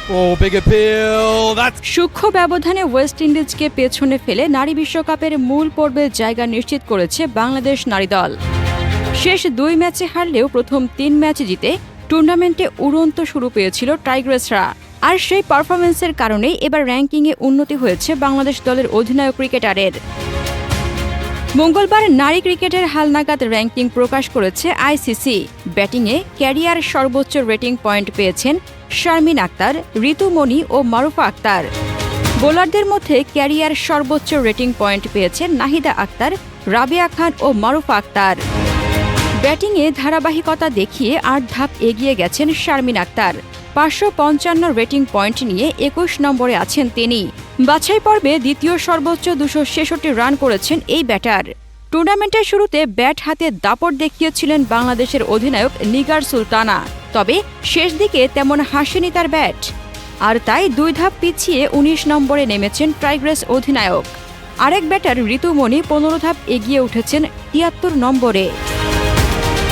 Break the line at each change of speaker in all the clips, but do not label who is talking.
Oh, big appeal. That's
সূক্ষ্ম ব্যবধানে West ইন্ডিজকে পেছনে ফেলে নারী বিশ্বকাপের মূল পর্বে জায়গা নিশ্চিত করেছে বাংলাদেশ নারী দল। শেষ 2 ম্যাচে হারলেও প্রথম 3 ম্যাচ জিতে টুর্নামেন্টে উড়ন্ত শুরু পেয়েছিল টাইগ্রেসরা। আর সেই পারফরম্যান্সের কারণেই এবার র্যাঙ্কিংয়ে উন্নতি হয়েছে বাংলাদেশ দলের অধিনায়ক ক্রিকেটারের। মঙ্গলবার নারী ক্রিকেটের হালনাগাদ র্যাঙ্কিং প্রকাশ করেছে আইসিসি। ব্যাটিংয়ে ক্যারিয়ার সর্বোচ্চ রেটিং পয়েন্ট পেয়েছেন শারমিন আক্তার, ঋতুমণি ও মারুফা আক্তার। বোলারদের মধ্যে ক্যারিয়ার সর্বোচ্চ রেটিং পয়েন্ট পেয়েছেন নাহিদা আক্তার, রাবেয়া খান ও মারুফা আক্তার। ব্যাটিংয়ে ধারাবাহিকতা দেখিয়ে 8 ধাপ এগিয়ে গেছেন শারমিন আক্তার। 555 রেটিং পয়েন্ট নিয়ে 21 নম্বরে আছেন তিনি। বাছাই পর্বে দ্বিতীয় সর্বোচ্চ 266 রান করেছেন এই ব্যাটার। টুর্নামেন্টের শুরুতে ব্যাট হাতে দাপট দেখিয়েছিলেন বাংলাদেশের অধিনায়ক নিগার সুলতানা, তবে শেষ দিকে তেমন হাসেনি তার ব্যাট। আর তাই 2 ধাপ পিছিয়ে 19 নম্বরে নেমেছেন টাইগ্রেস অধিনায়ক। আরেক ব্যাটার ঋতুমণি 15 ধাপ এগিয়ে উঠেছেন 73 নম্বরে।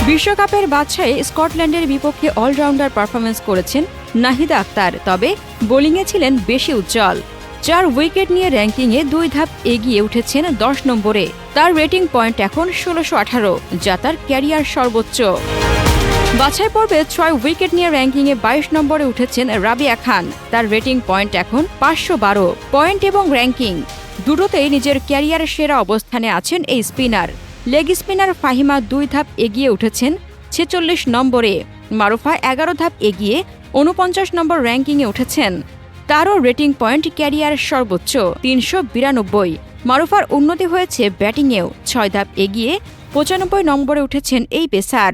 বিশ্বকাপের বাছাইয়ে স্কটল্যান্ডের বিপক্ষে অলরাউন্ডার পারফরম্যান্স করেছেন নাহিদা আক্তার, তবে বোলিংয়ে ছিলেন বেশি উজ্জ্বল। 4 উইকেট নিয়ে র্যাঙ্কিংয়ে 2 ধাপ এগিয়ে উঠেছেন 10 নম্বরে। তার রেটিং পয়েন্ট এখন 1618, যা তার ক্যারিয়ার সর্বোচ্চ। বাছাই পর্বে 6 উইকেট নিয়ে র্যাঙ্কিংয়ে 22 নম্বরে উঠেছেন রাবেয়া খান। তার রেটিং পয়েন্ট এখন 512। পয়েন্ট এবং র্যাঙ্কিং দুটোতেই নিজের ক্যারিয়ারের সেরা অবস্থানে আছেন এই স্পিনার। লেগ স্পিনার ফাহিমা 2 ধাপ এগিয়ে উঠেছেন 46 নম্বরে। মারুফা 11 ধাপ এগিয়ে 49 নম্বর র্যাঙ্কিংয়ে উঠেছেন। তারও রেটিং পয়েন্ট ক্যারিয়ার সর্বোচ্চ 392। মারুফার উন্নতি হয়েছে ব্যাটিংয়েও, 6 ধাপ এগিয়ে 95 নম্বরে উঠেছেন এই পেসার।